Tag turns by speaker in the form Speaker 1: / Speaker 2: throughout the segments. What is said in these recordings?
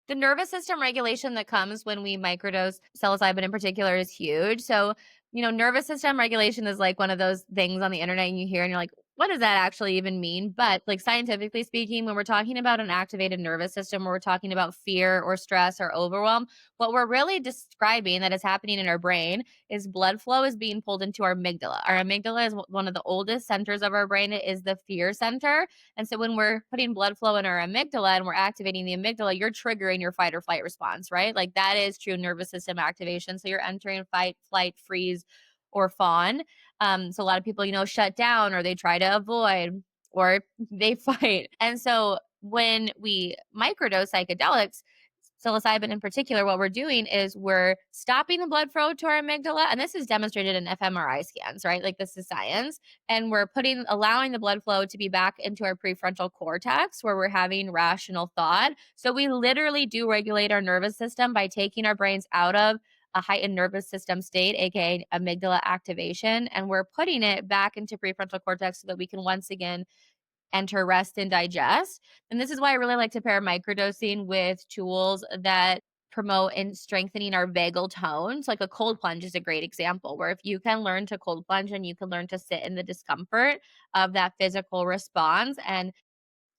Speaker 1: The nervous system regulation that comes when we microdose psilocybin in particular is huge. So, nervous system regulation is like one of those things on the internet and you hear and you're like, what does that actually even mean? But like scientifically speaking, when we're talking about an activated nervous system, or we're talking about fear or stress or overwhelm, what we're really describing that is happening in our brain is blood flow is being pulled into our amygdala. Our amygdala is one of the oldest centers of our brain. It is the fear center. And so when we're putting blood flow in our amygdala and we're activating the amygdala, you're triggering your fight or flight response, right? Like that is true nervous system activation. So you're entering fight, flight, freeze, or fawn. So a lot of people, shut down or they try to avoid or they fight. And so when we microdose psychedelics, psilocybin in particular, what we're doing is we're stopping the blood flow to our amygdala. And this is demonstrated in fMRI scans, right? Like this is science. And we're allowing the blood flow to be back into our prefrontal cortex where we're having rational thought. So we literally do regulate our nervous system by taking our brains out of a heightened nervous system state, aka amygdala activation, and we're putting it back into prefrontal cortex so that we can once again enter rest and digest. And this is why I really like to pair microdosing with tools that promote and strengthening our vagal tones. Like a cold plunge is a great example where if you can learn to cold plunge and you can learn to sit in the discomfort of that physical response and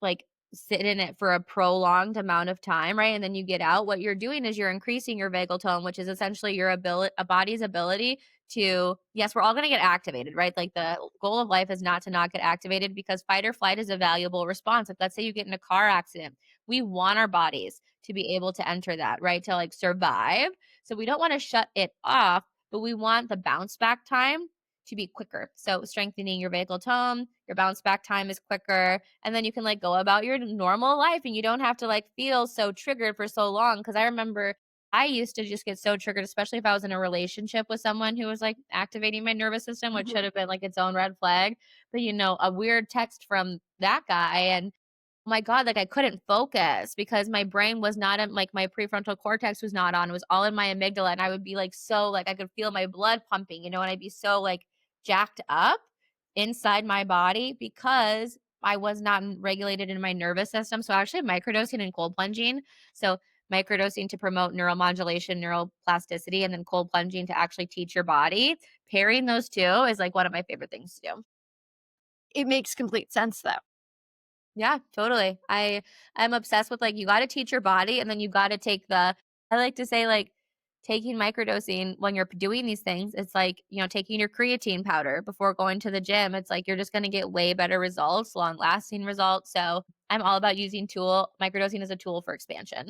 Speaker 1: like sit in it for a prolonged amount of time, right? And then you get out, what you're doing is you're increasing your vagal tone, which is essentially your ability, a body's ability to, yes, we're all going to get activated, right? Like the goal of life is not to not get activated because fight or flight is a valuable response. Like let's say you get in a car accident, we want our bodies to be able to enter that, right? To like survive. So we don't want to shut it off, but we want the bounce back time to be quicker. So strengthening your vagal tone, your bounce back time is quicker, and then you can like go about your normal life and you don't have to like feel so triggered for so long. Cause I remember I used to just get so triggered, especially if I was in a relationship with someone who was like activating my nervous system, which should
Speaker 2: Mhm.
Speaker 1: have been like its own red flag. But a weird text from that guy and oh my God, like I couldn't focus because my brain was not in, like my prefrontal cortex was not on. It was all in my amygdala. And I would be like, so like I could feel my blood pumping, and I'd be so like jacked up inside my body because I was not regulated in my nervous system. So actually microdosing and cold plunging. So microdosing to promote neuromodulation, neuroplasticity, and then cold plunging to actually teach your body. Pairing those two is like one of my favorite things to do.
Speaker 2: It makes complete sense, though.
Speaker 1: Yeah, totally. I'm obsessed with like you got to teach your body and then you got to take the I like to say like taking microdosing when you're doing these things, it's like, taking your creatine powder before going to the gym. It's like you're just going to get way better results, long-lasting results. So, I'm all about using microdosing as a tool for expansion.